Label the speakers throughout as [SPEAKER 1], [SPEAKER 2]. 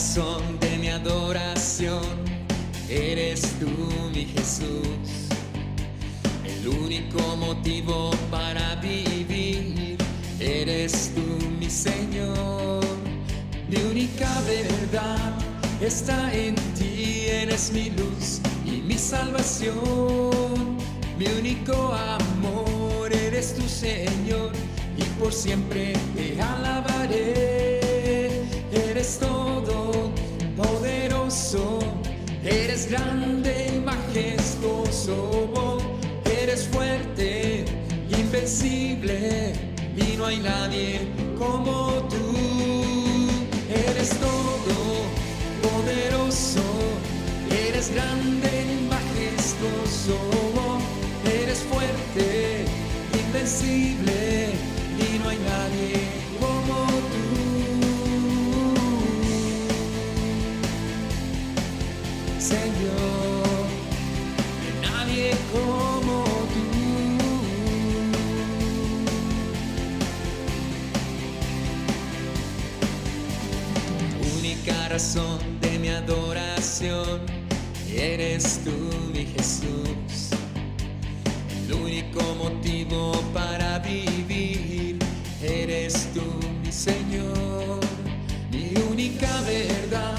[SPEAKER 1] razón de mi adoración, eres tú, mi Jesús. El único motivo para vivir, eres tú, mi Señor. Mi única verdad está en ti, eres mi luz y mi salvación. Mi único amor, eres tu Señor, y por siempre te alabaré. Eres todo poderoso, eres grande y majestuoso, eres fuerte, invencible, y no hay nadie como tú. Eres todo poderoso, eres grande y majestuoso, eres fuerte, invencible, y no hay nadie como tú. Señor, nadie como tú. Única razón de mi adoración, eres tú, mi Jesús. El único motivo para vivir, eres tú, mi Señor. Mi única verdad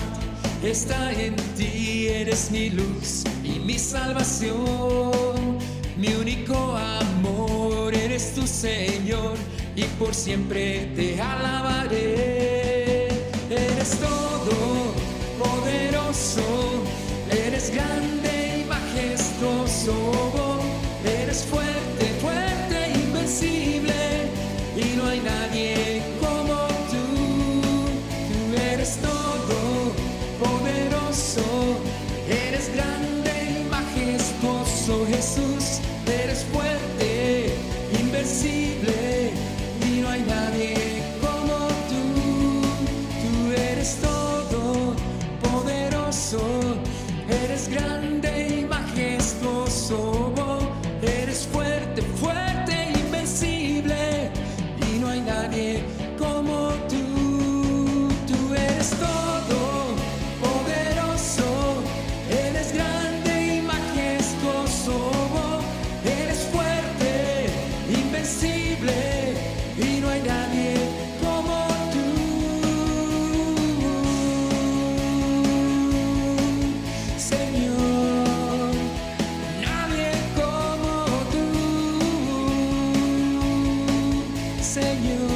[SPEAKER 1] está en ti, eres mi luz y mi salvación. Mi único amor, eres tu Señor, y por siempre te alabaré. Eres todo poderoso, eres grande y majestuoso, eres fuerte, fuerte, invencible, y no hay nadie como tú. Tú eres todo poderoso, eres grande y majestuoso, Jesús. Eres fuerte, invencible, y no hay nadie como tú. Tú eres todo poderoso, eres grande y majestuoso, eres fuerte, fuerte, invencible, y no hay nadie como tú. Tú eres todo poderoso, eres grande y majestuoso, eres fuerte, invencible, y no hay nadie como tú. Señor, nadie como tú. Señor,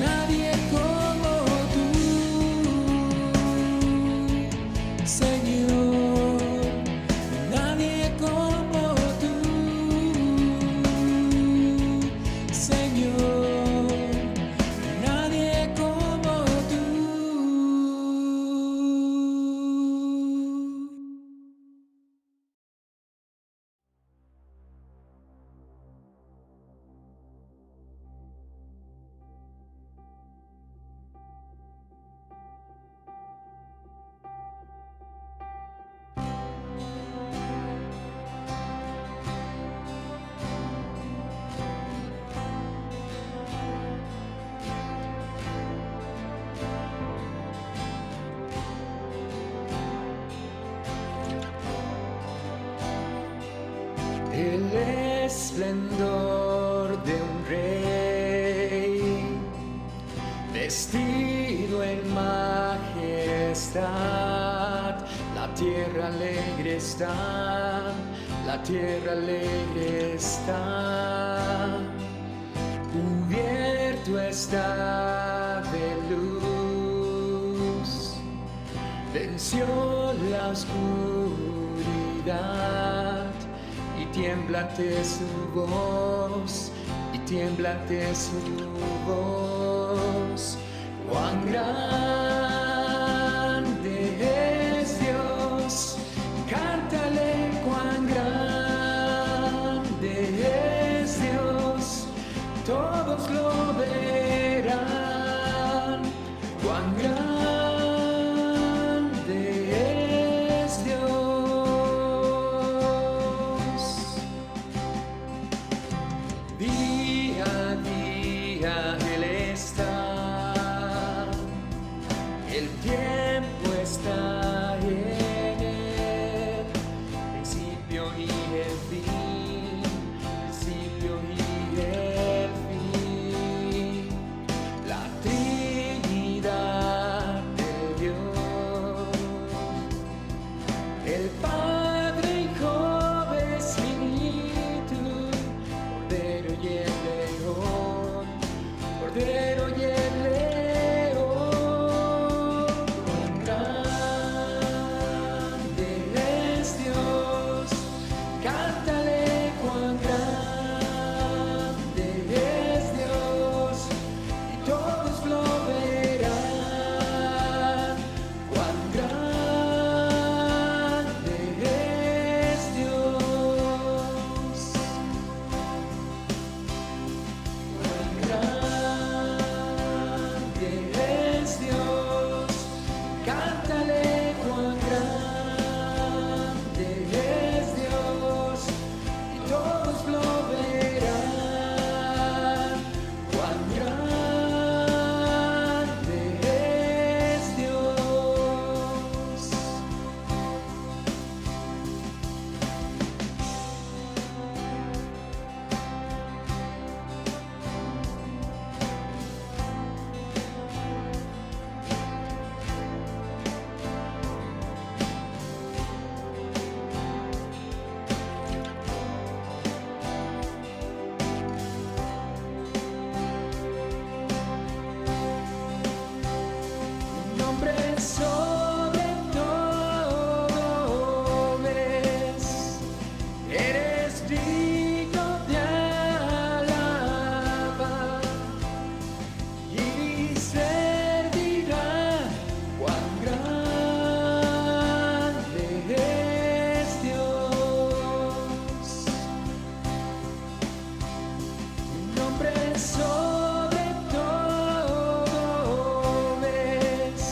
[SPEAKER 1] nadie como tú. Señor, nadie como tú. Señor, nadie como tú. El esplendor de un rey, vestido en majestad. La tierra alegre está, la tierra alegre está. Cubierto está de luz, venció la oscuridad. Y tiembla ante su voz, y tiembla ante su voz. Cuán grande es Dios, cántale cuán grande es Dios, todos lo verán. Cuán grande es Dios. Día a día Él está está en él, principio y el fin, principio y el fin, la Trinidad de Dios, el Padre, Hijo, Espíritu, Cordero y el León, Cordero y el León. Sobre todo ves, eres digno de alabar, y mi ser dirá cuán grande es Dios. Tu nombre sobre todo ves,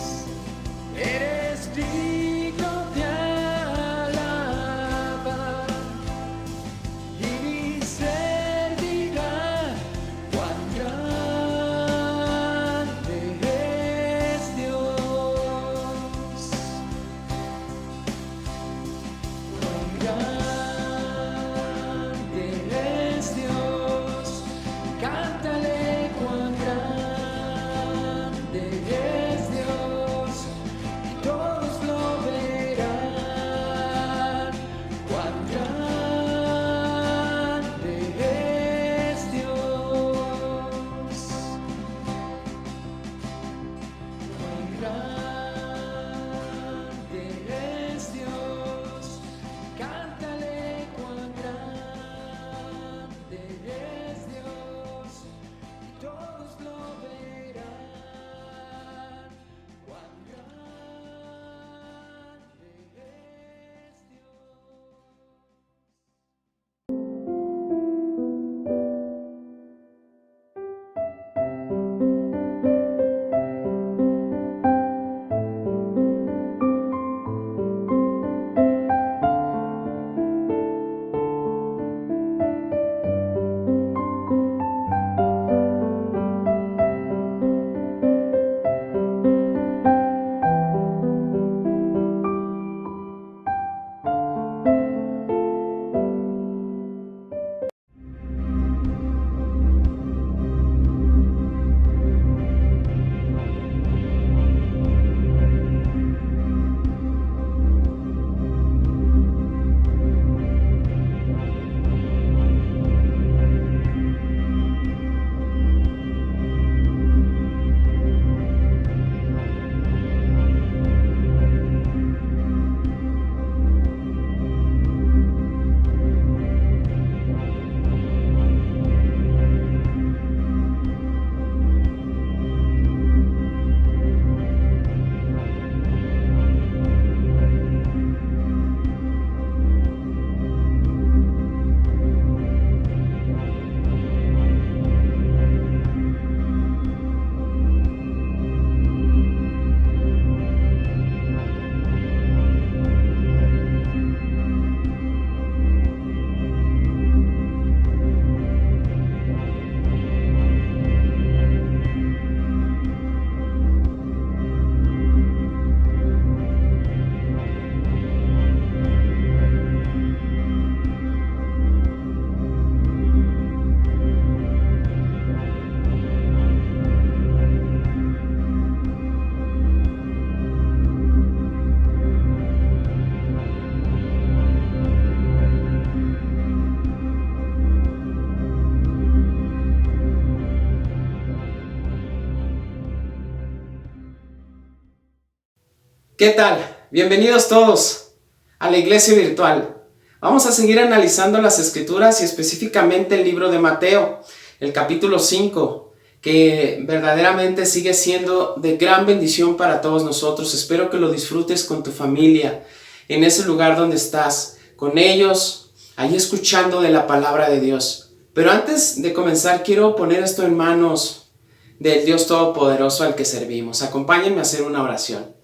[SPEAKER 2] ¿Qué tal? Bienvenidos todos a la iglesia virtual. Vamos a seguir analizando las escrituras y específicamente el libro de Mateo, el capítulo 5, que verdaderamente sigue siendo de gran bendición para todos nosotros. Espero que lo disfrutes con tu familia, en ese lugar donde estás, con ellos, ahí escuchando de la palabra de Dios. Pero antes de comenzar, quiero poner esto en manos del Dios Todopoderoso al que servimos. Acompáñenme a hacer una oración.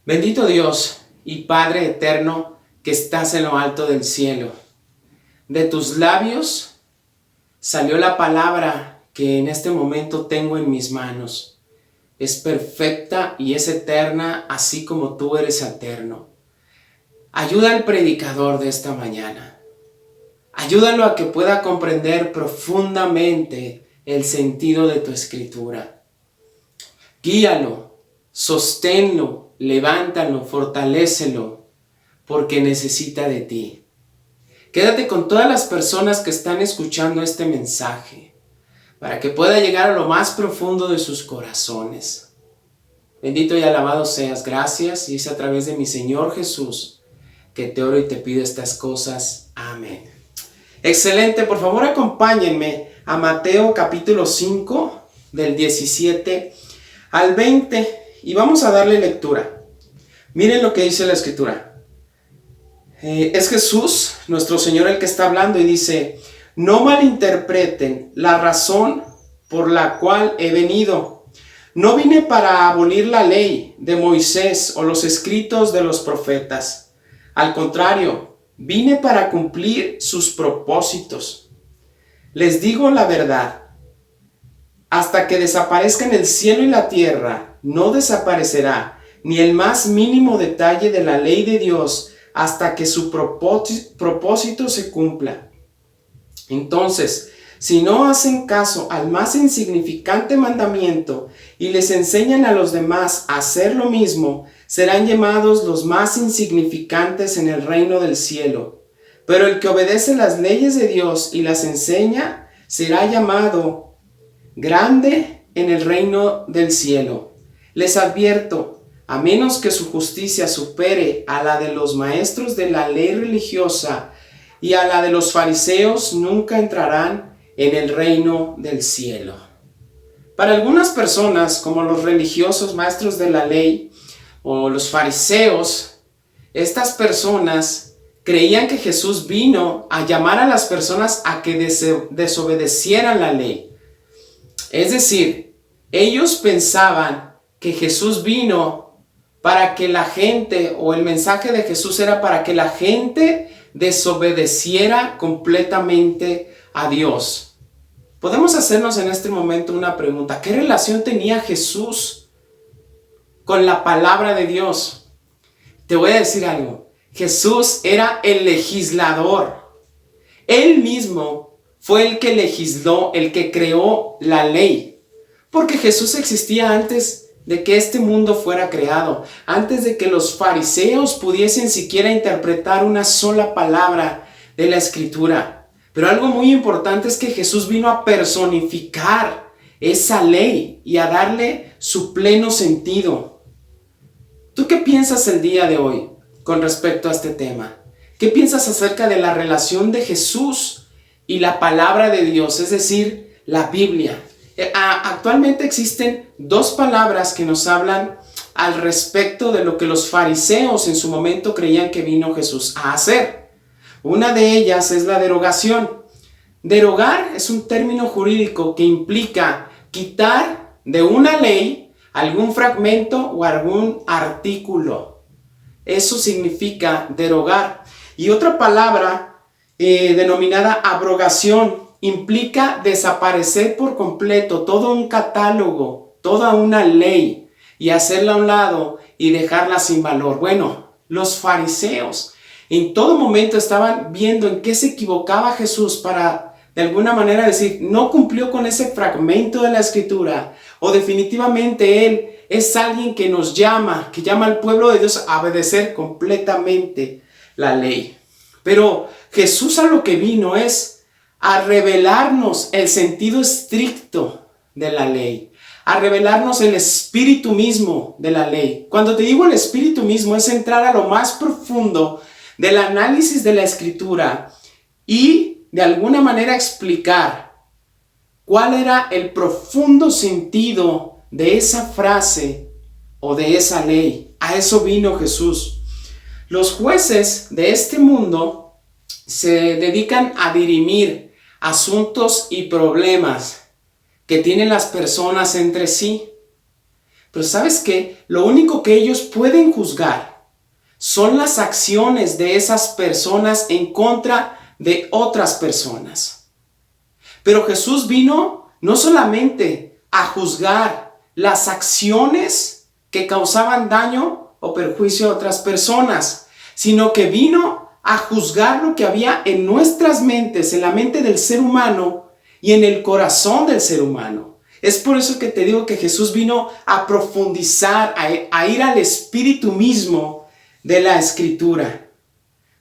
[SPEAKER 2] Bendito Dios y Padre eterno que estás en lo alto del cielo. De tus labios salió la palabra que en este momento tengo en mis manos. Es perfecta y es eterna, así como tú eres eterno. Ayuda al predicador de esta mañana. Ayúdalo a que pueda comprender profundamente el sentido de tu escritura. Guíalo, sosténlo, levántalo, fortalécelo, porque necesita de ti. Quédate con todas las personas que están escuchando este mensaje, para que pueda llegar a lo más profundo de sus corazones. Bendito y alabado seas. Gracias, y es a través de mi Señor Jesús que te oro y te pido estas cosas. Amén. Excelente, por favor acompáñenme a Mateo capítulo 5, del 17 al 20, y vamos a darle lectura. Miren lo que dice la escritura. Es Jesús, nuestro Señor, el que está hablando, y dice: no malinterpreten la razón por la cual he venido. No vine para abolir la ley de Moisés o los escritos de los profetas. Al contrario, vine para cumplir sus propósitos. Les digo la verdad. Hasta que desaparezcan el cielo y la tierra, no desaparecerá ni el más mínimo detalle de la ley de Dios hasta que su propósito se cumpla. Entonces, si no hacen caso al más insignificante mandamiento y les enseñan a los demás a hacer lo mismo, serán llamados los más insignificantes en el reino del cielo. Pero el que obedece las leyes de Dios y las enseña, será llamado grande en el reino del cielo. Les advierto, a menos que su justicia supere a la de los maestros de la ley religiosa y a la de los fariseos, nunca entrarán en el reino del cielo. Para algunas personas, como los religiosos maestros de la ley o los fariseos, estas personas creían que Jesús vino a llamar a las personas a que desobedecieran la ley. Es decir, ellos pensaban que Jesús vino para que la gente, o el mensaje de Jesús era para que la gente desobedeciera completamente a Dios. Podemos hacernos en este momento una pregunta: ¿qué relación tenía Jesús con la palabra de Dios? Te voy a decir algo. Jesús era el legislador. Él mismo fue el que legisló, el que creó la ley. Porque Jesús existía antes de que este mundo fuera creado, antes de que los fariseos pudiesen siquiera interpretar una sola palabra de la escritura. Pero algo muy importante es que Jesús vino a personificar esa ley y a darle su pleno sentido. ¿Tú qué piensas el día de hoy con respecto a este tema? ¿Qué piensas acerca de la relación de Jesús y la palabra de Dios, es decir, la Biblia? Actualmente existen dos palabras que nos hablan al respecto de lo que los fariseos en su momento creían que vino Jesús a hacer. Una de ellas es la derogación. Derogar es un término jurídico que implica quitar de una ley algún fragmento o algún artículo. Eso significa derogar. Y otra palabra denominada abrogación implica desaparecer por completo todo un catálogo, toda una ley, y hacerla a un lado y dejarla sin valor. Bueno, los fariseos en todo momento estaban viendo en qué se equivocaba Jesús para de alguna manera decir: no cumplió con ese fragmento de la escritura, o definitivamente Él es alguien que nos llama, que llama al pueblo de Dios a obedecer completamente la ley. Pero Jesús a lo que vino es a revelarnos el sentido estricto de la ley, a revelarnos el espíritu mismo de la ley. Cuando te digo el espíritu mismo, es entrar a lo más profundo del análisis de la Escritura y de alguna manera explicar cuál era el profundo sentido de esa frase o de esa ley. A eso vino Jesús. Los jueces de este mundo se dedican a dirimir asuntos y problemas que tienen las personas entre sí. Pero ¿sabes qué? Lo único que ellos pueden juzgar son las acciones de esas personas en contra de otras personas. Pero Jesús vino no solamente a juzgar las acciones que causaban daño o perjuicio a otras personas, sino que vino a juzgar lo que había en nuestras mentes, en la mente del ser humano y en el corazón del ser humano. Es por eso que te digo que Jesús vino a profundizar, a ir al espíritu mismo de la Escritura.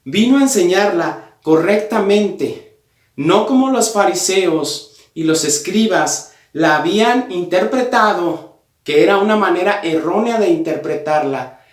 [SPEAKER 2] Vino a enseñarla correctamente, no como los fariseos y los escribas la habían interpretado, que era una manera errónea de interpretarla.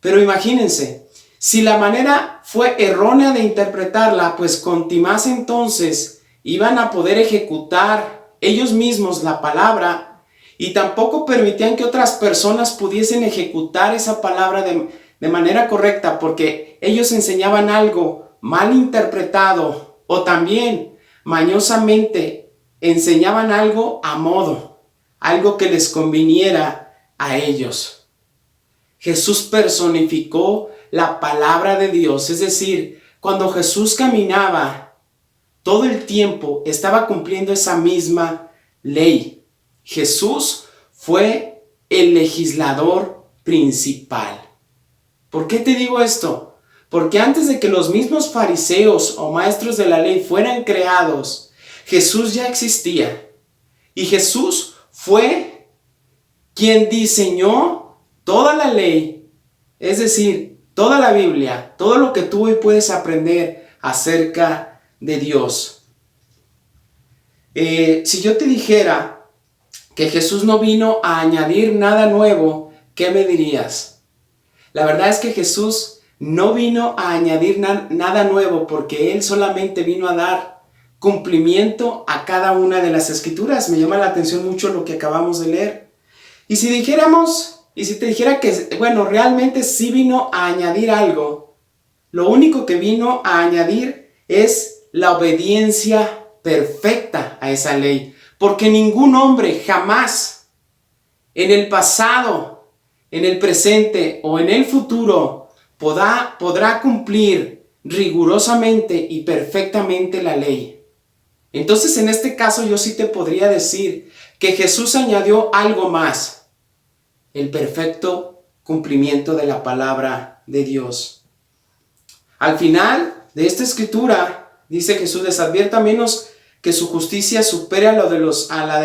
[SPEAKER 2] Pero imagínense, si la manera fue errónea de interpretarla, pues contimás entonces iban a poder ejecutar ellos mismos la palabra y tampoco permitían que otras personas pudiesen ejecutar esa palabra de manera correcta, porque ellos enseñaban algo mal interpretado o también mañosamente enseñaban algo a modo, algo que les conviniera a ellos. Jesús personificó la palabra de Dios, es decir, cuando Jesús caminaba, todo el tiempo estaba cumpliendo esa misma ley. Jesús fue el legislador principal. ¿Por qué te digo esto? Porque antes de que los mismos fariseos o maestros de la ley fueran creados, Jesús ya existía. Y Jesús fue quien diseñó toda la ley, es decir, toda la Biblia, todo lo que tú hoy puedes aprender acerca de Dios. Si yo te dijera que Jesús no vino a añadir nada nuevo, ¿qué me dirías? La verdad es que Jesús no vino a añadir nada nuevo, porque Él solamente vino a dar cumplimiento a cada una de las Escrituras. Me llama la atención mucho lo que acabamos de leer. Y si te dijera que, realmente sí vino a añadir algo, lo único que vino a añadir es la obediencia perfecta a esa ley. Porque ningún hombre jamás, en el pasado, en el presente o en el futuro, podrá cumplir rigurosamente y perfectamente la ley. Entonces, en este caso, yo sí te podría decir que Jesús añadió algo más: el perfecto cumplimiento de la palabra de Dios. Al final de esta escritura, dice Jesús: les advierto a menos que su justicia supere a la de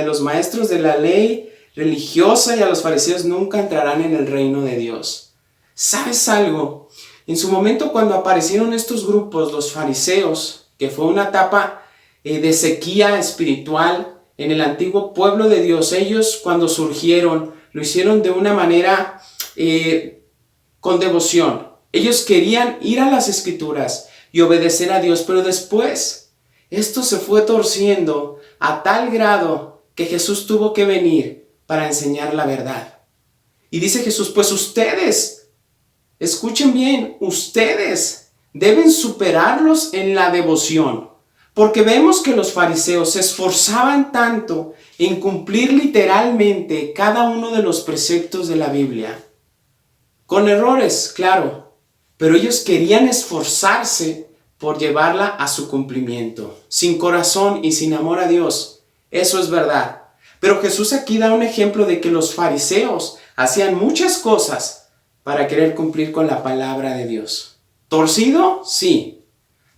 [SPEAKER 2] los maestros de la ley religiosa y a los fariseos, nunca entrarán en el reino de Dios. ¿Sabes algo? En su momento, cuando aparecieron estos grupos, los fariseos, que fue una etapa de sequía espiritual en el antiguo pueblo de Dios, ellos cuando surgieron, lo hicieron de una manera con devoción. Ellos querían ir a las Escrituras y obedecer a Dios, pero después esto se fue torciendo a tal grado que Jesús tuvo que venir para enseñar la verdad. Y dice Jesús: pues ustedes, escuchen bien, ustedes deben superarlos en la devoción, porque vemos que los fariseos se esforzaban tanto en cumplir literalmente cada uno de los preceptos de la Biblia, con errores, claro, pero ellos querían esforzarse por llevarla a su cumplimiento, sin corazón y sin amor a Dios. Eso es verdad. Pero Jesús aquí da un ejemplo de que los fariseos hacían muchas cosas para querer cumplir con la palabra de Dios. ¿Torcido? Sí,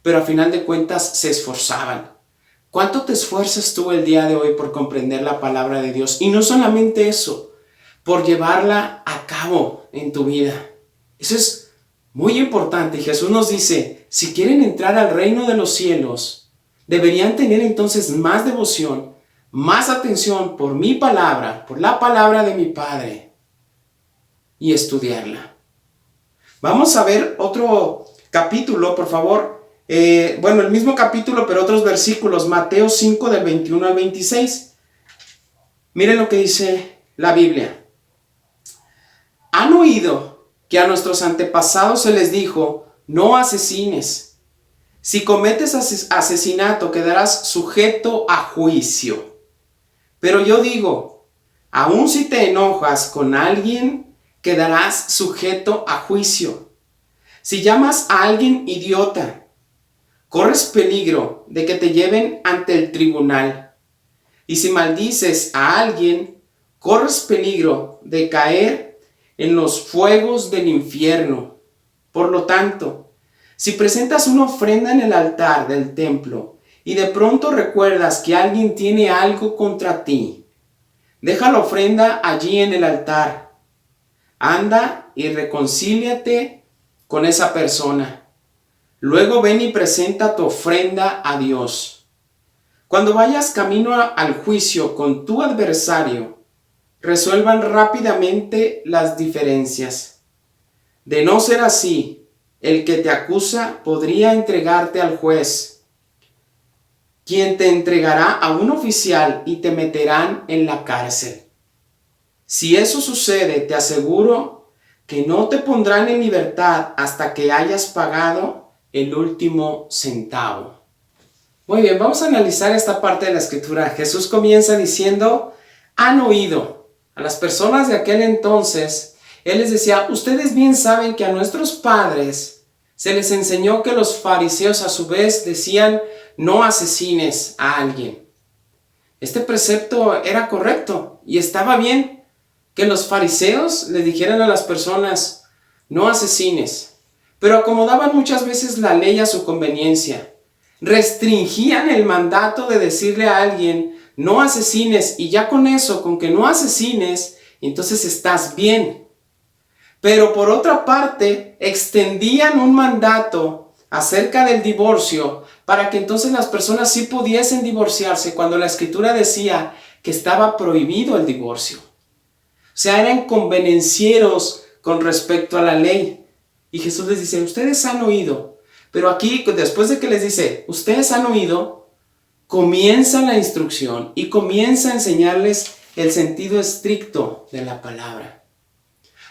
[SPEAKER 2] pero a final de cuentas se esforzaban. ¿Cuánto te esfuerzas tú el día de hoy por comprender la palabra de Dios? Y no solamente eso, por llevarla a cabo en tu vida. Eso es muy importante. Jesús nos dice: si quieren entrar al reino de los cielos, deberían tener entonces más devoción, más atención por mi palabra, por la palabra de mi Padre, y estudiarla. Vamos a ver otro capítulo, por favor. El mismo capítulo, pero otros versículos. Mateo 5, del 21 al 26. Miren lo que dice la Biblia. Han oído que a nuestros antepasados se les dijo, no asesines. Si cometes asesinato, quedarás sujeto a juicio. Pero yo digo, aun si te enojas con alguien, quedarás sujeto a juicio. Si llamas a alguien idiota, corres peligro de que te lleven ante el tribunal. Y si maldices a alguien, corres peligro de caer en los fuegos del infierno. Por lo tanto, si presentas una ofrenda en el altar del templo y de pronto recuerdas que alguien tiene algo contra ti, deja la ofrenda allí en el altar. Anda y reconcíliate con esa persona. Luego ven y presenta tu ofrenda a Dios. Cuando vayas camino al juicio con tu adversario, resuelvan rápidamente las diferencias. De no ser así, el que te acusa podría entregarte al juez, quien te entregará a un oficial y te meterán en la cárcel. Si eso sucede, te aseguro que no te pondrán en libertad hasta que hayas pagado el último centavo. Muy bien, vamos a analizar esta parte de la escritura. Jesús comienza diciendo, han oído. A las personas de aquel entonces, Él les decía, ustedes bien saben que a nuestros padres se les enseñó que los fariseos a su vez decían, no asesines a alguien. Este precepto era correcto y estaba bien que los fariseos le dijeran a las personas, no asesines, pero acomodaban muchas veces la ley a su conveniencia. Restringían el mandato de decirle a alguien, no asesines, y ya con eso, con que no asesines, entonces estás bien. Pero por otra parte, extendían un mandato acerca del divorcio para que entonces las personas sí pudiesen divorciarse cuando la escritura decía que estaba prohibido el divorcio. O sea, eran convenencieros con respecto a la ley. Y Jesús les dice, ustedes han oído. Pero aquí, después de que les dice, ustedes han oído, comienza la instrucción y comienza a enseñarles el sentido estricto de la palabra.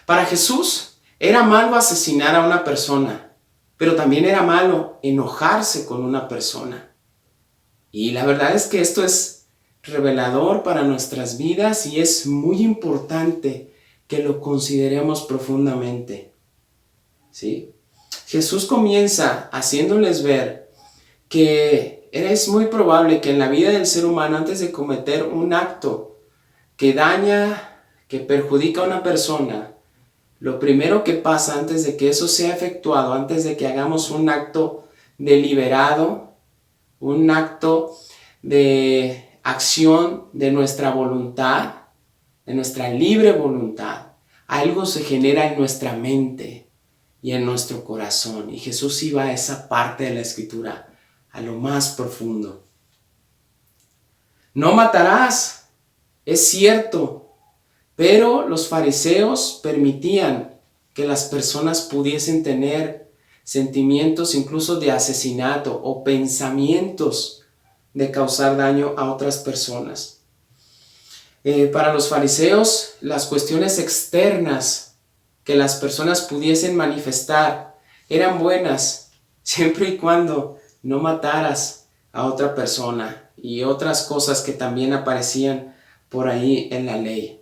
[SPEAKER 2] Para Jesús era malo asesinar a una persona, pero también era malo enojarse con una persona. Y la verdad es que esto es revelador para nuestras vidas y es muy importante que lo consideremos profundamente. ¿Sí? Jesús comienza haciéndoles ver que es muy probable que en la vida del ser humano, antes de cometer un acto que daña, que perjudica a una persona, lo primero que pasa antes de que eso sea efectuado, antes de que hagamos un acto deliberado, un acto de acción de nuestra voluntad, de nuestra libre voluntad, algo se genera en nuestra mente y en nuestro corazón. Y Jesús iba a esa parte de la escritura, a lo más profundo. No matarás, es cierto, pero los fariseos permitían que las personas pudiesen tener sentimientos incluso de asesinato o pensamientos de causar daño a otras personas. Para los fariseos, las cuestiones externas que las personas pudiesen manifestar eran buenas, siempre y cuando no mataras a otra persona y otras cosas que también aparecían por ahí en la ley.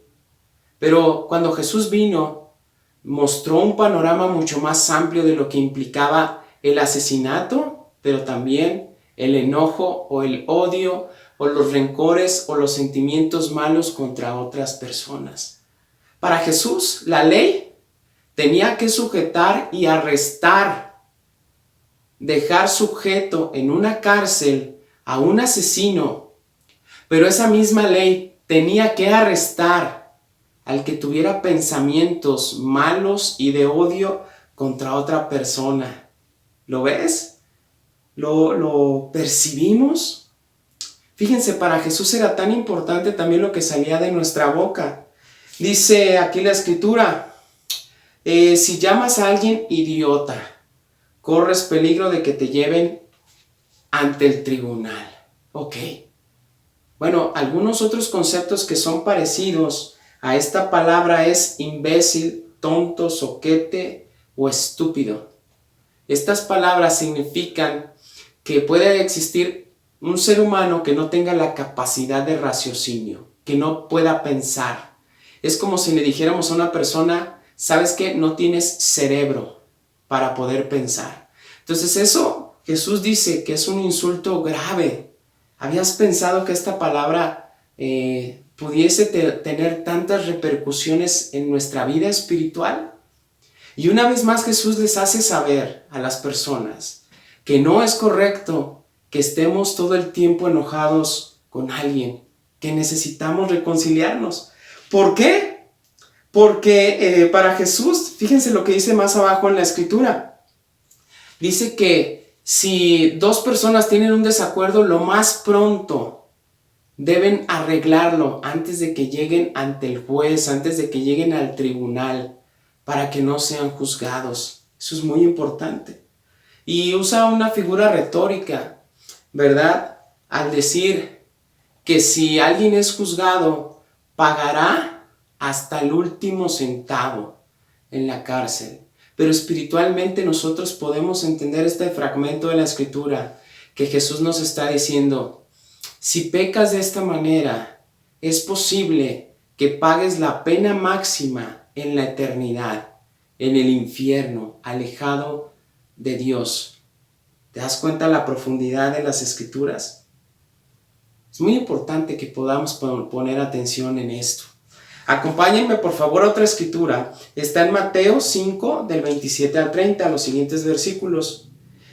[SPEAKER 2] Pero cuando Jesús vino, mostró un panorama mucho más amplio de lo que implicaba el asesinato, pero también el enojo o el odio o los rencores o los sentimientos malos contra otras personas. Para Jesús, la ley tenía que sujetar y arrestar, dejar sujeto en una cárcel a un asesino, pero esa misma ley tenía que arrestar al que tuviera pensamientos malos y de odio contra otra persona. ¿Lo ves? ¿Lo percibimos? Fíjense, para Jesús era tan importante también lo que salía de nuestra boca. Dice aquí la escritura, si llamas a alguien idiota, corres peligro de que te lleven ante el tribunal. Ok. Bueno, algunos otros conceptos que son parecidos a esta palabra es imbécil, tonto, soquete o estúpido. Estas palabras significan que puede existir un ser humano que no tenga la capacidad de raciocinio, que no pueda pensar. Es como si le dijéramos a una persona, ¿sabes qué? No tienes cerebro para poder pensar. Entonces eso Jesús dice que es un insulto grave. ¿Habías pensado que esta palabra pudiese tener tantas repercusiones en nuestra vida espiritual? Y una vez más Jesús les hace saber a las personas que no es correcto que estemos todo el tiempo enojados con alguien, que necesitamos reconciliarnos. ¿Por qué? Porque para Jesús, fíjense lo que dice más abajo en la escritura. Dice que si dos personas tienen un desacuerdo, lo más pronto deben arreglarlo antes de que lleguen ante el juez, antes de que lleguen al tribunal, para que no sean juzgados. Eso es muy importante. Y usa una figura retórica, ¿verdad? Al decir que si alguien es juzgado, pagará hasta el último centavo en la cárcel. Pero espiritualmente nosotros podemos entender este fragmento de la escritura que Jesús nos está diciendo, si pecas de esta manera, es posible que pagues la pena máxima en la eternidad, en el infierno, alejado de Dios. ¿Te das cuenta la profundidad de las escrituras? Es muy importante que podamos poner atención en esto. Acompáñenme por favor a otra escritura. Está en Mateo 5, del 27 al 30, los siguientes versículos.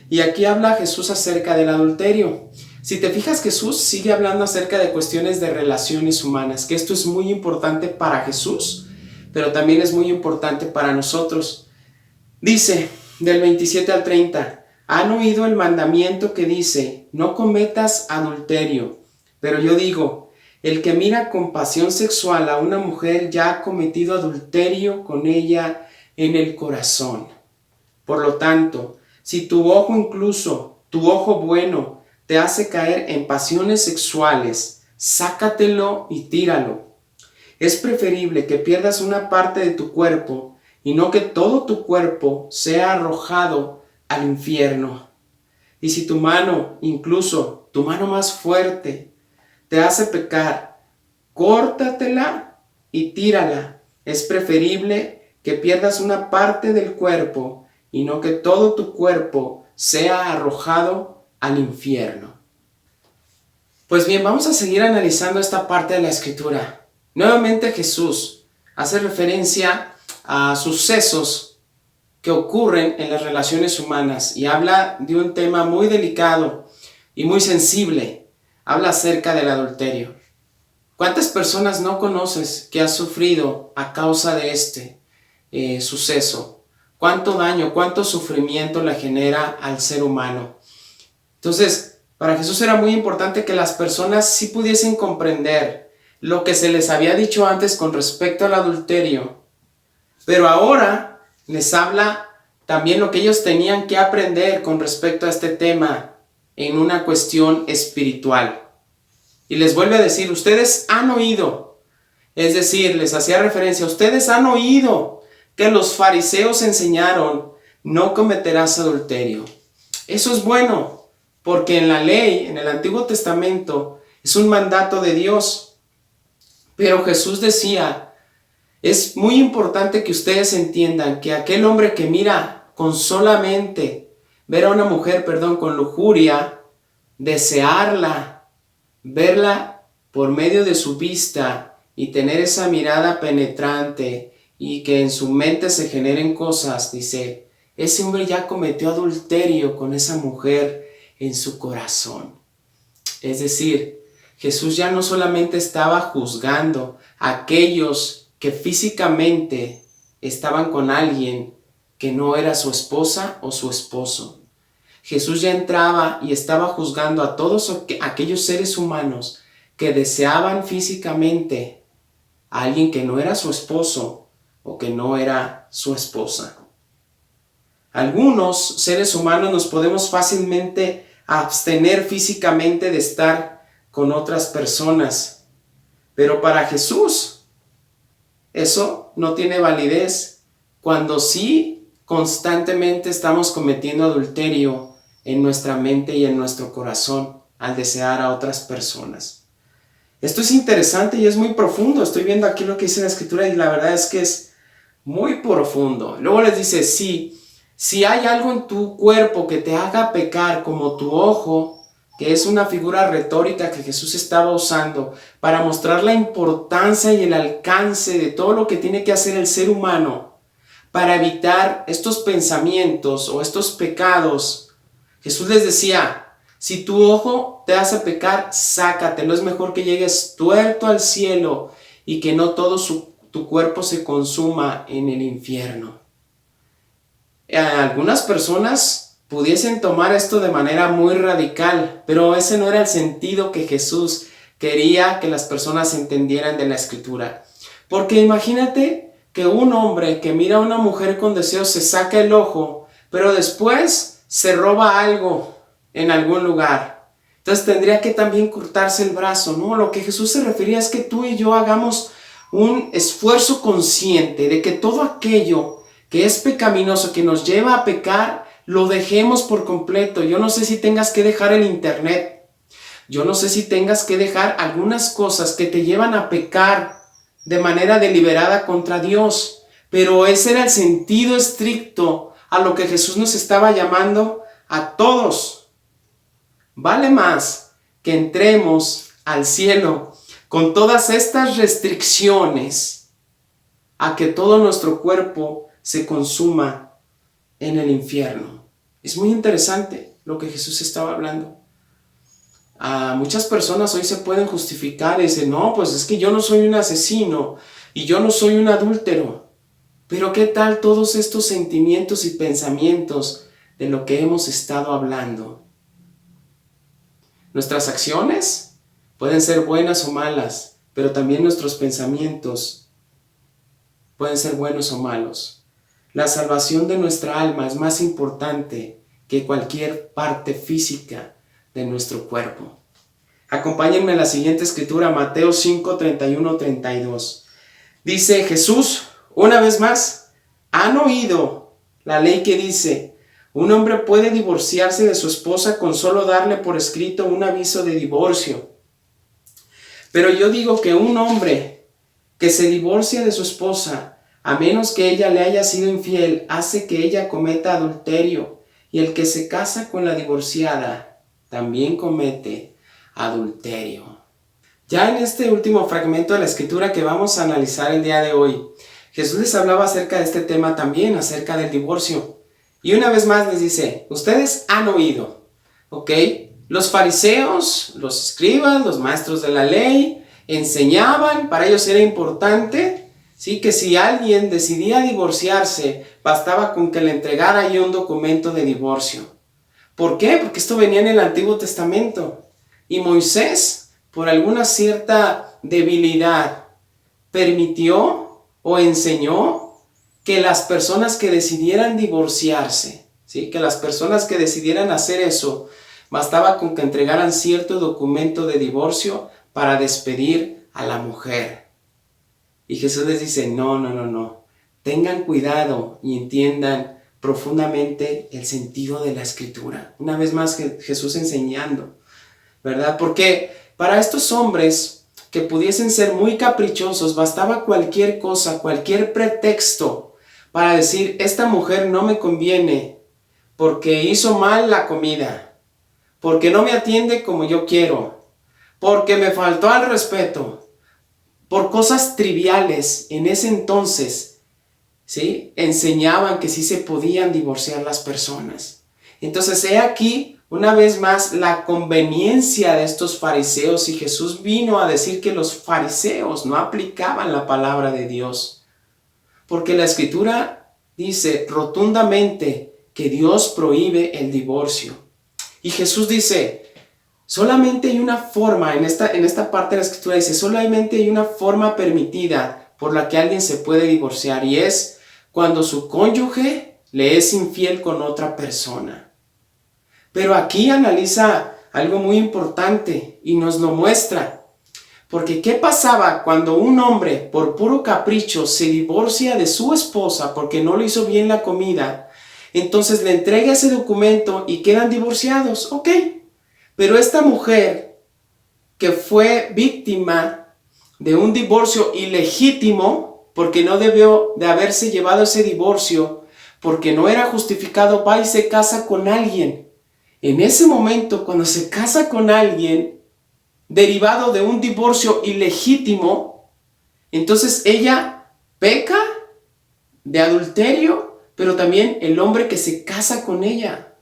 [SPEAKER 2] Y aquí habla Jesús acerca del adulterio. Si te fijas, Jesús sigue hablando acerca de cuestiones de relaciones humanas, que esto es muy importante para Jesús, pero también es muy importante para nosotros. Dice, del 27 al 30, han oído el mandamiento que dice, no cometas adulterio, pero yo digo, el que mira con pasión sexual a una mujer ya ha cometido adulterio con ella en el corazón. Por lo tanto, si tu ojo, incluso tu ojo bueno, te hace caer en pasiones sexuales, sácatelo y tíralo. Es preferible que pierdas una parte de tu cuerpo y no que todo tu cuerpo sea arrojado al infierno. Y si tu mano, incluso tu mano más fuerte, te hace pecar, córtatela y tírala. Es preferible que pierdas una parte del cuerpo y no que todo tu cuerpo sea arrojado al infierno. Pues bien, vamos a seguir analizando esta parte de la escritura. Nuevamente Jesús hace referencia a sucesos que ocurren en las relaciones humanas y habla de un tema muy delicado y muy sensible. Habla acerca del adulterio. ¿Cuántas personas no conoces que has sufrido a causa de este suceso? ¿Cuánto daño, cuánto sufrimiento le genera al ser humano? Entonces, para Jesús era muy importante que las personas sí pudiesen comprender lo que se les había dicho antes con respecto al adulterio, pero ahora les habla también lo que ellos tenían que aprender con respecto a este tema en una cuestión espiritual. Y les vuelve a decir, ustedes han oído, es decir, les hacía referencia, ustedes han oído que los fariseos enseñaron, no cometerás adulterio. Eso es bueno, porque en la ley, en el Antiguo Testamento, es un mandato de Dios. Pero Jesús decía, es muy importante que ustedes entiendan que aquel hombre que mira con solamente ver a una mujer, con lujuria, desearla, verla por medio de su vista y tener esa mirada penetrante y que en su mente se generen cosas, dice, ese hombre ya cometió adulterio con esa mujer en su corazón. Es decir, Jesús ya no solamente estaba juzgando a aquellos que físicamente estaban con alguien que no era su esposa o su esposo. Jesús ya entraba y estaba juzgando a todos aquellos seres humanos que deseaban físicamente a alguien que no era su esposo o que no era su esposa. Algunos seres humanos nos podemos fácilmente abstener físicamente de estar con otras personas, pero para Jesús eso no tiene validez cuando sí constantemente estamos cometiendo adulterio en nuestra mente y en nuestro corazón al desear a otras personas. Esto es interesante y es muy profundo. Estoy viendo aquí lo que dice la Escritura y la verdad es que es muy profundo. Luego les dice, si hay algo en tu cuerpo que te haga pecar, como tu ojo, que es una figura retórica que Jesús estaba usando para mostrar la importancia y el alcance de todo lo que tiene que hacer el ser humano para evitar estos pensamientos o estos pecados. Jesús les decía, si tu ojo te hace pecar, sácatelo. Es mejor que llegues tuerto al cielo y que no todo tu cuerpo se consuma en el infierno. Algunas personas pudiesen tomar esto de manera muy radical, pero ese no era el sentido que Jesús quería que las personas entendieran de la Escritura. Porque imagínate que un hombre que mira a una mujer con deseo se saca el ojo, pero después se roba algo en algún lugar. Entonces tendría que también cortarse el brazo, ¿no? Lo que Jesús se refería es que tú y yo hagamos un esfuerzo consciente de que todo aquello que es pecaminoso, que nos lleva a pecar, lo dejemos por completo. Yo no sé si tengas que dejar el internet. Yo no sé si tengas que dejar algunas cosas que te llevan a pecar de manera deliberada contra Dios. Pero ese era el sentido estricto a lo que Jesús nos estaba llamando a todos. Vale más que entremos al cielo con todas estas restricciones a que todo nuestro cuerpo se consuma en el infierno. Es muy interesante lo que Jesús estaba hablando. Muchas personas hoy se pueden justificar y dicen, no, pues es que yo no soy un asesino y yo no soy un adúltero. Pero ¿qué tal todos estos sentimientos y pensamientos de lo que hemos estado hablando? Nuestras acciones pueden ser buenas o malas, pero también nuestros pensamientos pueden ser buenos o malos. La salvación de nuestra alma es más importante que cualquier parte física de nuestro cuerpo. Acompáñenme a la siguiente escritura, Mateo 5, 31, 32. Dice Jesús, una vez más, ¿han oído la ley que dice, un hombre puede divorciarse de su esposa con solo darle por escrito un aviso de divorcio? Pero yo digo que un hombre que se divorcia de su esposa, a menos que ella le haya sido infiel, hace que ella cometa adulterio, y el que se casa con la divorciada también comete adulterio. Ya en este último fragmento de la Escritura que vamos a analizar el día de hoy, Jesús les hablaba acerca de este tema también, acerca del divorcio. Y una vez más les dice, ustedes han oído, ¿ok? Los fariseos, los escribas, los maestros de la ley, enseñaban, para ellos era importante, ¿sí? Que si alguien decidía divorciarse, bastaba con que le entregara ahí un documento de divorcio. ¿Por qué? Porque esto venía en el Antiguo Testamento. Y Moisés, por alguna cierta debilidad, permitió o enseñó que las personas que decidieran divorciarse, ¿sí? Que las personas que decidieran hacer eso, bastaba con que entregaran cierto documento de divorcio para despedir a la mujer. Y Jesús les dice, no. Tengan cuidado y entiendan profundamente el sentido de la Escritura. Una vez más Jesús enseñando, ¿verdad? Porque para estos hombres que pudiesen ser muy caprichosos, bastaba cualquier cosa, cualquier pretexto para decir, esta mujer no me conviene porque hizo mal la comida, porque no me atiende como yo quiero, porque me faltó al respeto. Por cosas triviales en ese entonces, ¿sí? Enseñaban que sí se podían divorciar las personas. Entonces, he aquí, una vez más, la conveniencia de estos fariseos, y Jesús vino a decir que los fariseos no aplicaban la palabra de Dios. Porque la Escritura dice rotundamente que Dios prohíbe el divorcio. Y Jesús dice, solamente hay una forma, en esta parte de la escritura dice, solamente hay una forma permitida por la que alguien se puede divorciar, y es cuando su cónyuge le es infiel con otra persona. Pero aquí analiza algo muy importante y nos lo muestra. Porque ¿qué pasaba cuando un hombre por puro capricho se divorcia de su esposa porque no le hizo bien la comida? Entonces le entrega ese documento y quedan divorciados. Ok, pero esta mujer que fue víctima de un divorcio ilegítimo, porque no debió de haberse llevado ese divorcio, porque no era justificado, va y se casa con alguien. En ese momento, cuando se casa con alguien derivado de un divorcio ilegítimo, entonces ella peca de adulterio, pero también el hombre que se casa con ella.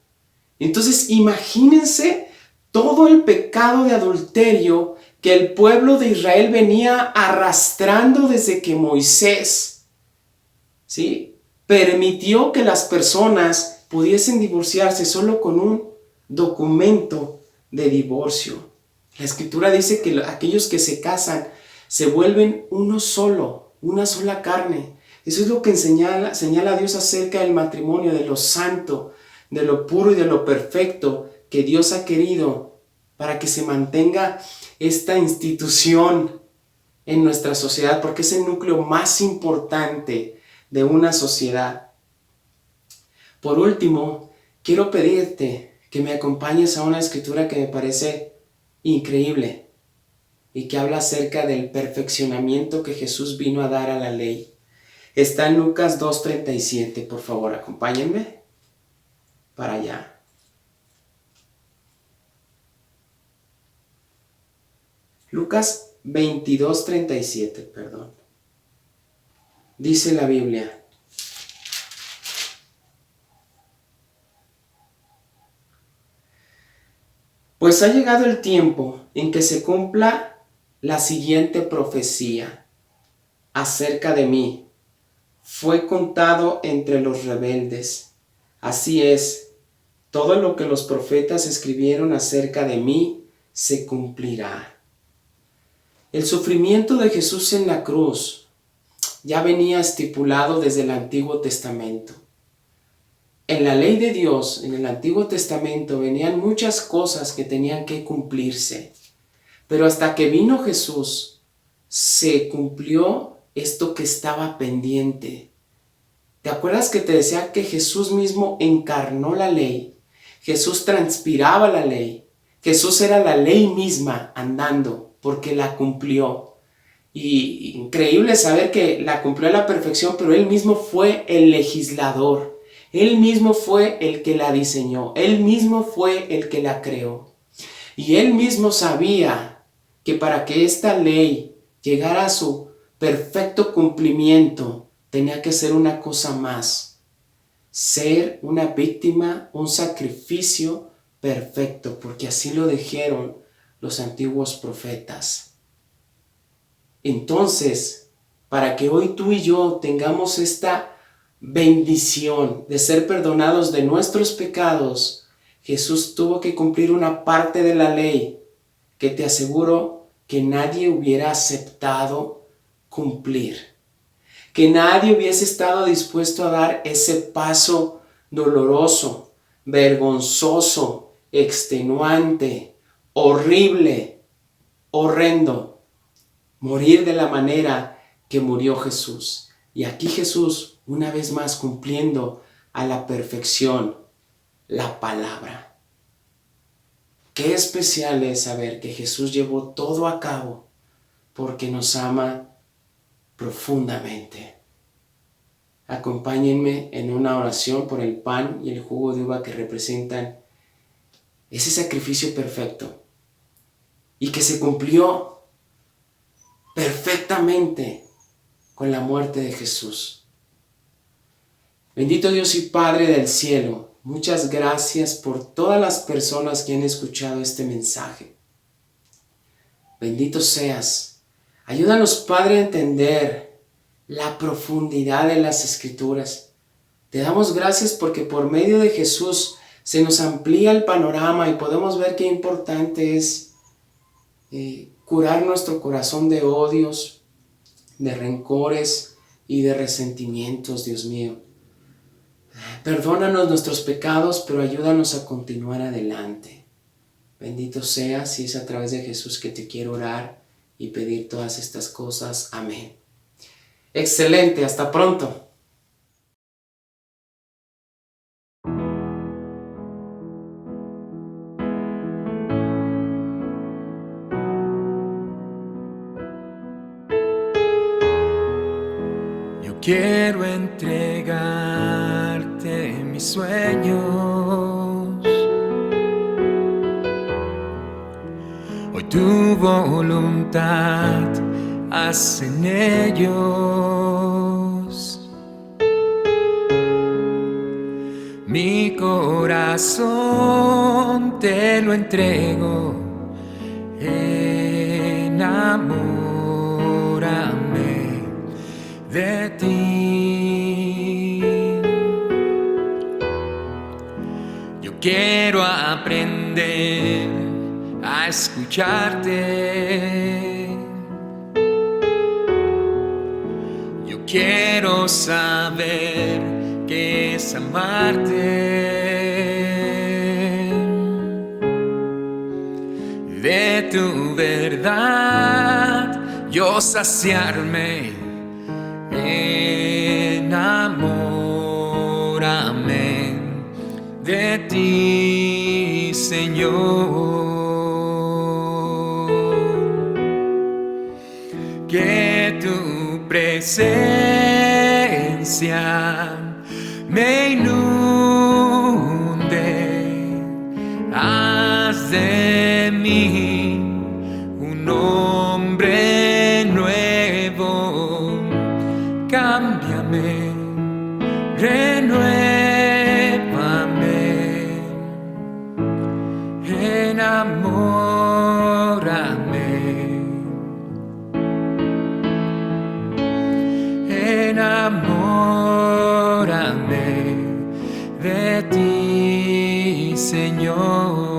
[SPEAKER 2] Entonces imagínense todo el pecado de adulterio que el pueblo de Israel venía arrastrando desde que Moisés, ¿sí?, permitió que las personas pudiesen divorciarse solo con un documento de divorcio. La escritura dice que aquellos que se casan se vuelven uno solo, una sola carne. Eso es lo que señala Dios acerca del matrimonio, de lo santo, de lo puro y de lo perfecto que Dios ha querido para que se mantenga esta institución en nuestra sociedad, porque es el núcleo más importante de una sociedad. Por último, quiero pedirte que me acompañes a una escritura que me parece increíble y que habla acerca del perfeccionamiento que Jesús vino a dar a la ley. Está en Lucas 2:37, por favor, acompáñenme para allá. Lucas 22:37, perdón. Dice la Biblia: pues ha llegado el tiempo en que se cumpla la siguiente profecía acerca de mí. Fue contado entre los rebeldes. Así es, todo lo que los profetas escribieron acerca de mí se cumplirá. El sufrimiento de Jesús en la cruz ya venía estipulado desde el Antiguo Testamento. En la ley de Dios, en el Antiguo Testamento, venían muchas cosas que tenían que cumplirse. Pero hasta que vino Jesús, se cumplió esto que estaba pendiente. ¿Te acuerdas que te decía que Jesús mismo encarnó la ley? Jesús transpiraba la ley. Jesús era la ley misma andando porque la cumplió. Y increíble saber que la cumplió a la perfección, pero Él mismo fue el legislador. Él mismo fue el que la diseñó. Él mismo fue el que la creó. Y Él mismo sabía que para que esta ley llegara a su perfecto cumplimiento, tenía que ser una cosa más. Ser una víctima, un sacrificio perfecto, porque así lo dijeron los antiguos profetas. Entonces, para que hoy tú y yo tengamos esta bendición de ser perdonados de nuestros pecados, Jesús tuvo que cumplir una parte de la ley que te aseguro que nadie hubiera aceptado cumplir, que nadie hubiese estado dispuesto a dar ese paso doloroso, vergonzoso, extenuante, horrible, horrendo, morir de la manera que murió Jesús. Y aquí Jesús, una vez más, cumpliendo a la perfección la palabra. Qué especial es saber que Jesús llevó todo a cabo porque nos ama profundamente. Acompáñenme en una oración por el pan y el jugo de uva que representan ese sacrificio perfecto y que se cumplió perfectamente con la muerte de Jesús. Bendito Dios y Padre del cielo, muchas gracias por todas las personas que han escuchado este mensaje. Bendito seas. Ayúdanos, Padre, a entender la profundidad de las Escrituras. Te damos gracias porque por medio de Jesús se nos amplía el panorama y podemos ver qué importante es curar nuestro corazón de odios, de rencores y de resentimientos, Dios mío. Perdónanos nuestros pecados, pero ayúdanos a continuar adelante. Bendito seas, y es a través de Jesús que te quiero orar y pedir todas estas cosas. Amén. Excelente, hasta pronto.
[SPEAKER 1] Quiero entregarte mis sueños. Hoy tu voluntad haz en ellos. Mi corazón te lo entrego. Enamórame de ti. Yo quiero aprender a escucharte. Yo quiero saber qué es amarte. De tu verdad yo saciarme. Enamórame de ti, Señor. Que tu presencia me inunde. Haz de mí un hombre nuevo. Cámbiame, renuévame, enamórame, enamórame de ti, Señor.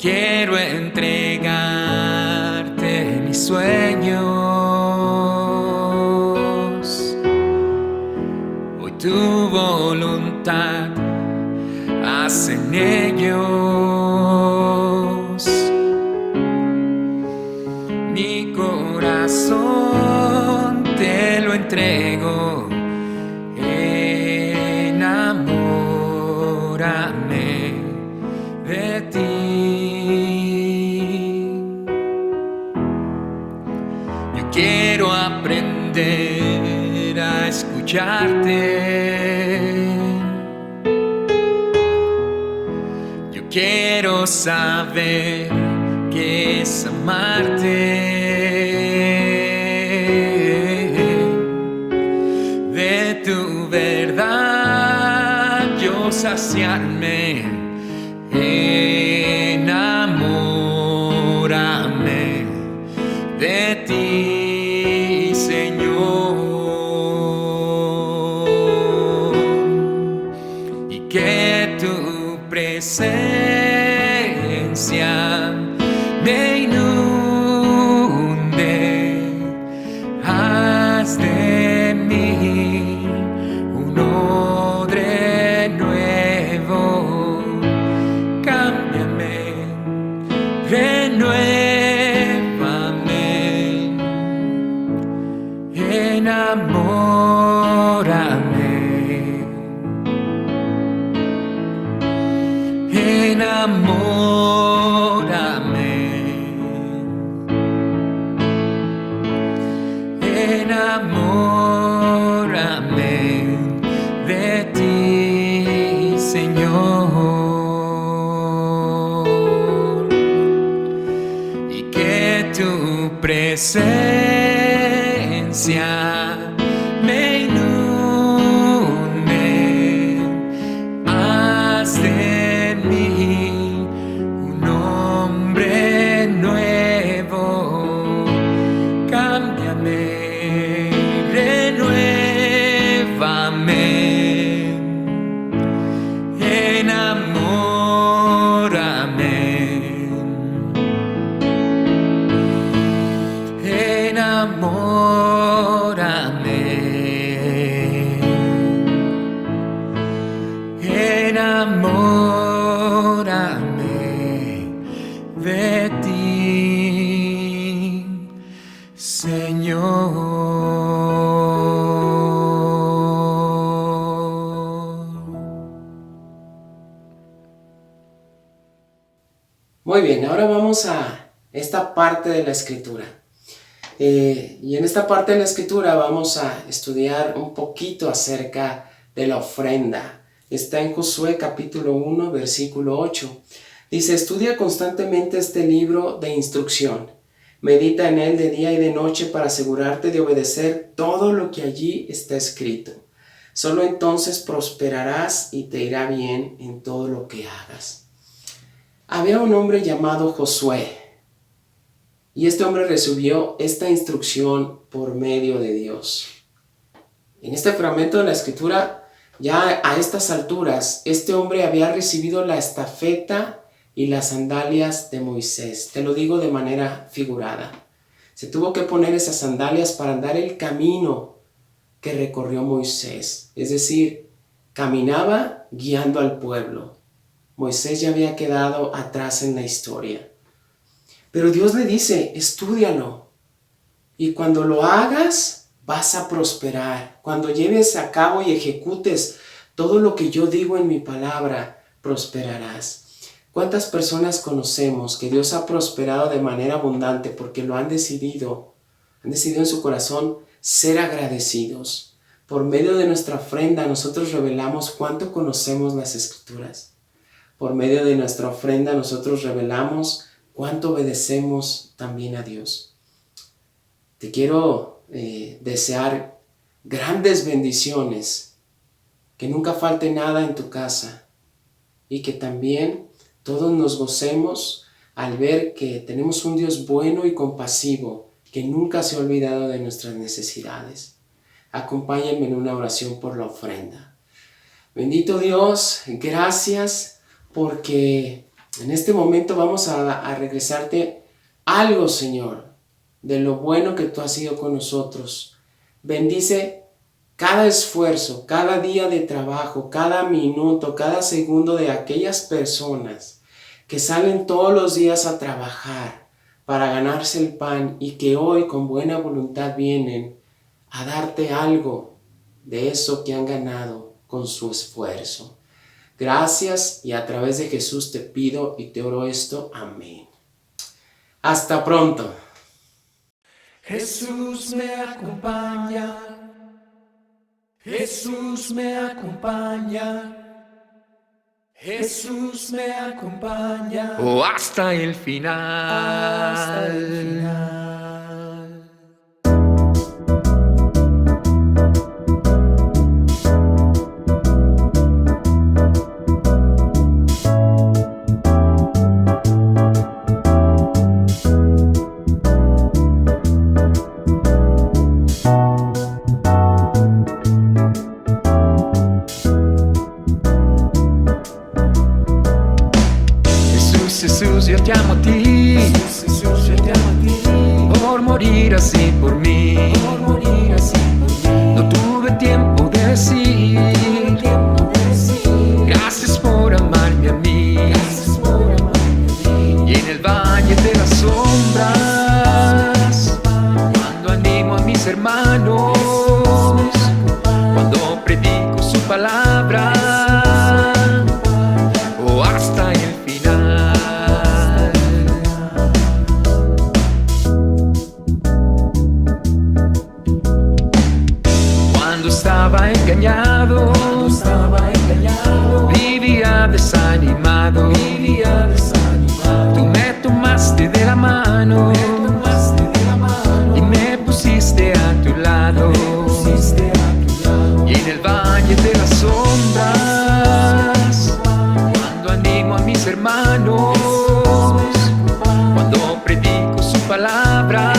[SPEAKER 1] Quiero entregarte mis sueños. Hoy tu voluntad haz en ellos. Mi corazón te lo entrego. Enamórame de ti. Quiero aprender a escucharte. Yo quiero saber qué es amarte. De tu verdad yo saciarme. Enamórame de ti, Señor, y que tu presencia me inunde. Haz de mí un odre nuevo. Cámbiame, renuévame, enamórame, enamórame, enamórame de ti, Señor, y que tu presencia me inunde. Haz de mí un hombre nuevo. enamórame de ti, Señor.
[SPEAKER 2] Muy bien, ahora vamos a esta parte de la escritura. Y en esta parte de la escritura vamos a estudiar un poquito acerca de la ofrenda. Está en Josué capítulo 1, versículo 8. Dice: estudia constantemente este libro de instrucción. Medita en él de día y de noche para asegurarte de obedecer todo lo que allí está escrito. Solo entonces prosperarás y te irá bien en todo lo que hagas. Había un hombre llamado Josué. Y este hombre recibió esta instrucción por medio de Dios. En este fragmento de la escritura, ya a estas alturas, este hombre había recibido la estafeta y las sandalias de Moisés. Te lo digo de manera figurada. Se tuvo que poner esas sandalias para andar el camino que recorrió Moisés. Es decir, caminaba guiando al pueblo. Moisés ya había quedado atrás en la historia. Pero Dios le dice: estúdialo. Y cuando lo hagas, vas a prosperar. Cuando lleves a cabo y ejecutes todo lo que yo digo en mi palabra, prosperarás. ¿Cuántas personas conocemos que Dios ha prosperado de manera abundante porque lo han decidido en su corazón ser agradecidos? Por medio de nuestra ofrenda nosotros revelamos cuánto conocemos las Escrituras. Por medio de nuestra ofrenda nosotros revelamos cuánto obedecemos también a Dios. Te quiero desear grandes bendiciones, que nunca falte nada en tu casa y que también todos nos gocemos al ver que tenemos un Dios bueno y compasivo que nunca se ha olvidado de nuestras necesidades. Acompáñenme en una oración por la ofrenda. Bendito Dios, gracias porque en este momento vamos a regresarte algo, Señor, de lo bueno que tú has sido con nosotros. Bendice cada esfuerzo, cada día de trabajo, cada minuto, cada segundo de aquellas personas que salen todos los días a trabajar para ganarse el pan y que hoy con buena voluntad vienen a darte algo de eso que han ganado con su esfuerzo. Gracias, y a través de Jesús te pido y te oro esto. Amén. Hasta pronto.
[SPEAKER 1] Jesús me acompaña. Jesús me acompaña. Jesús me acompaña. Oh, hasta el final. Hasta el final. Jesús, yo te amo a ti. Jesús, yo te amo a ti. Por morir así por mí. Por morir así por mí. No tuve tiempo de decir. Gracias por amarme a mí. Gracias por amarme a mí. Y en el valle de las sombras, cuando animo a mis hermanos, cuando predico su palabra, o hasta el final. Cuando estaba engañado, vivía desanimado, tú me tomaste de la mano y me pusiste a tu lado. Y en el valle de las sombras, cuando animo a mis hermanos, cuando predico su palabra,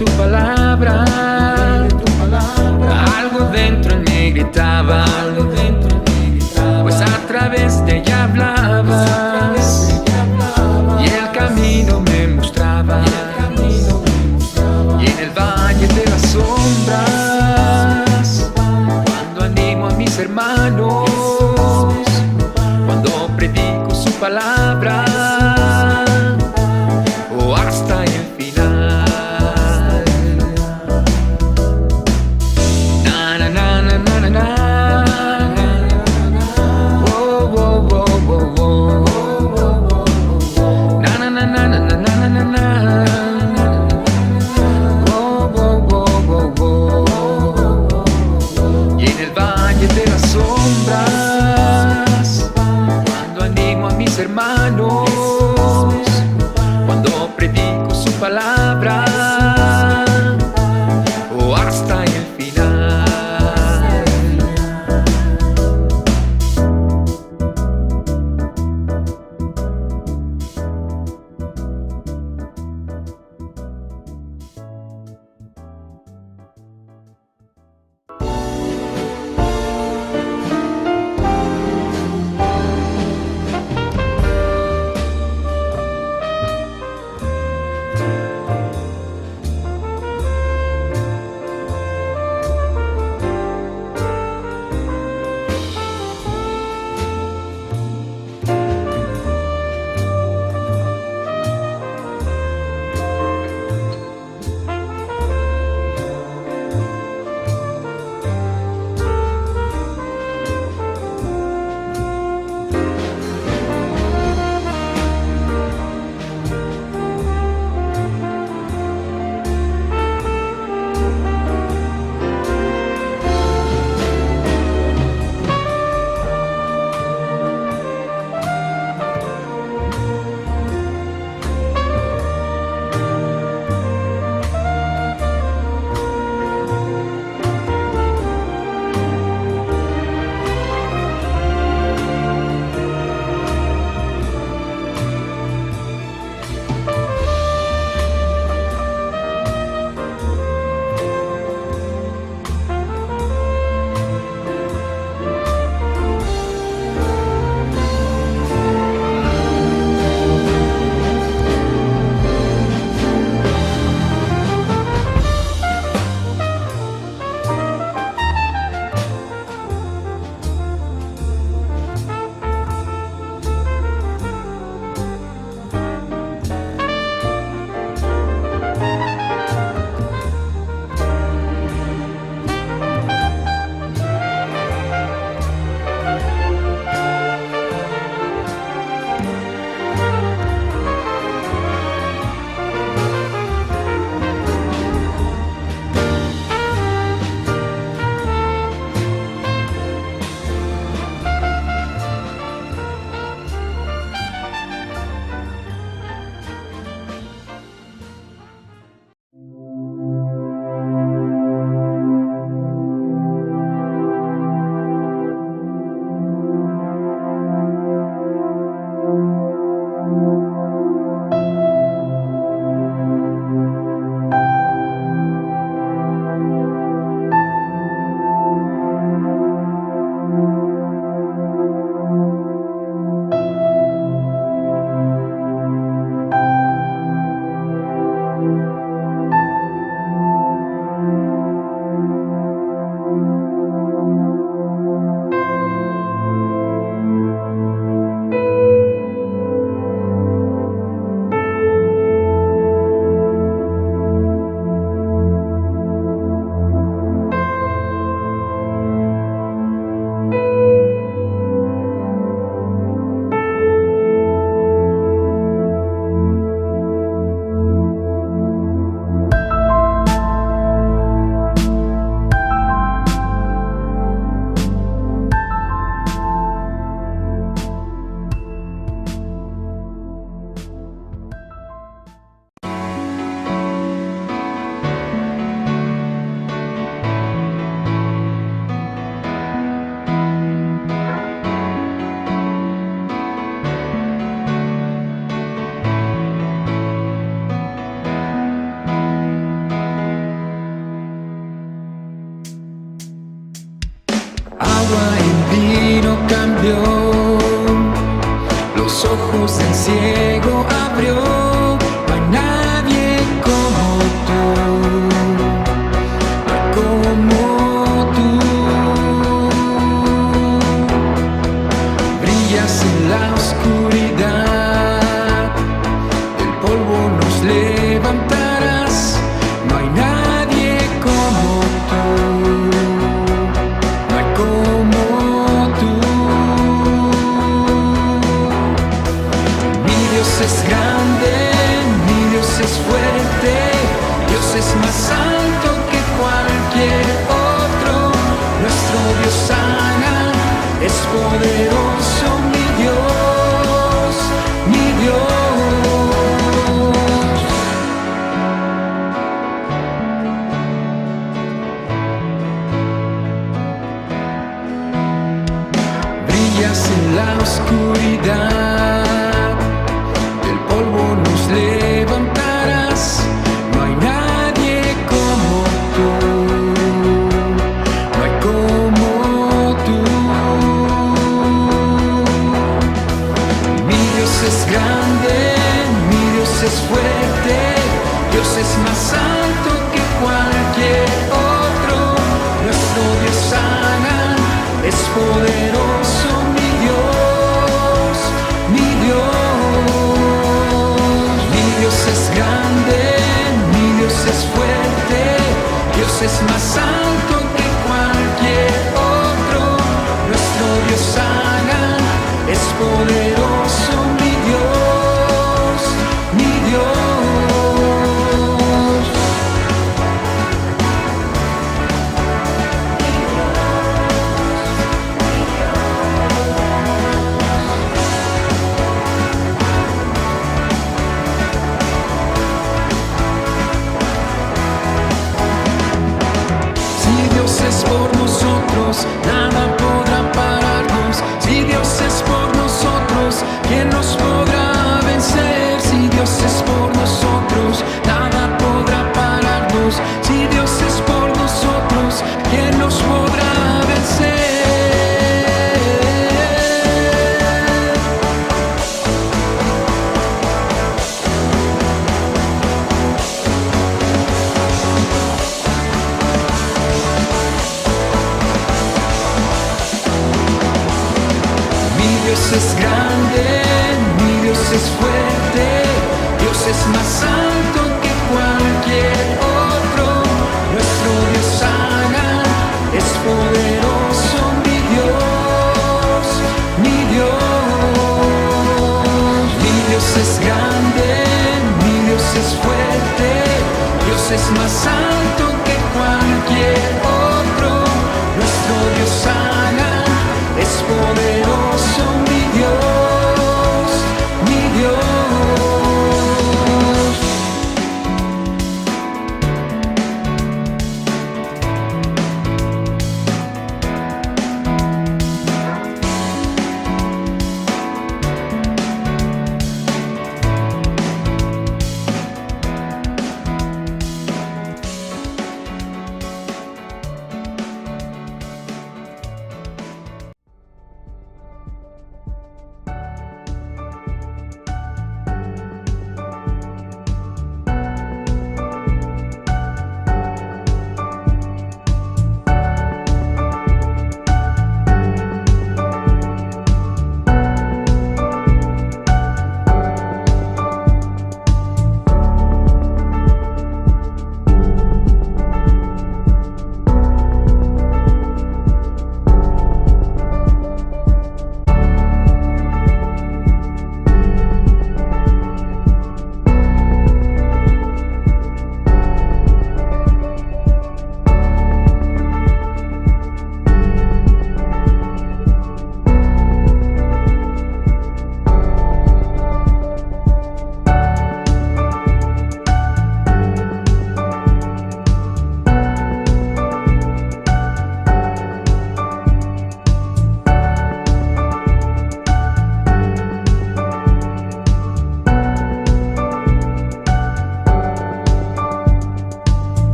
[SPEAKER 1] tu palabra. Algo dentro me gritaba, pues a través de ella hablabas y el camino me mostraba. Y en el valle de las sombras, cuando animo a mis hermanos, cuando predico su palabra, o hasta el final. Na na na na na na na. Oh, oh, oh, oh, oh. Na na na na na na na na na. Oh, oh, oh, oh, oh. Y en el valle de las sombras, cuando animo a mis hermanos, cuando predico su palabra, o hasta el final. ojos del ciego abrió. No hay nadie como tú, no hay como tú. Brillas en la oscuridad, del polvo nos levantarás. No hay nadie como tú, no hay como tú. Mi Dios es grande, mi Dios es fuerte, Dios es más alto que cualquier otro. Nuestro Dios sana, es poderoso, mi Dios, mi Dios. Brillas en la oscuridad, del polvo nos levantarás. No hay nadie como tú, no hay como tú. Mi Dios es grande, mi Dios es fuerte, Dios es más alto que cualquier otro. Nuestro Dios sana, es poderoso, mi Dios, mi Dios. Mi Dios es grande, mi Dios es fuerte, Dios es más alto que cualquier otro. Nuestro Dios sana, es poderoso, mi Dios, mi Dios. Si Dios es por nosotros, nada podrá pararnos. Si Dios es por nosotros, ¿quién nos podrá vencer? Si Dios es por nosotros, nada podrá pararnos. Si Dios es por nosotros, ¿quién nos podrá vencer? Mi Dios es grande, mi Dios es fuerte, Dios es más alto que cualquier otro. Nuestro Dios sana, es poderoso, mi Dios, mi Dios. Mi Dios es grande, mi Dios es fuerte, Dios es más alto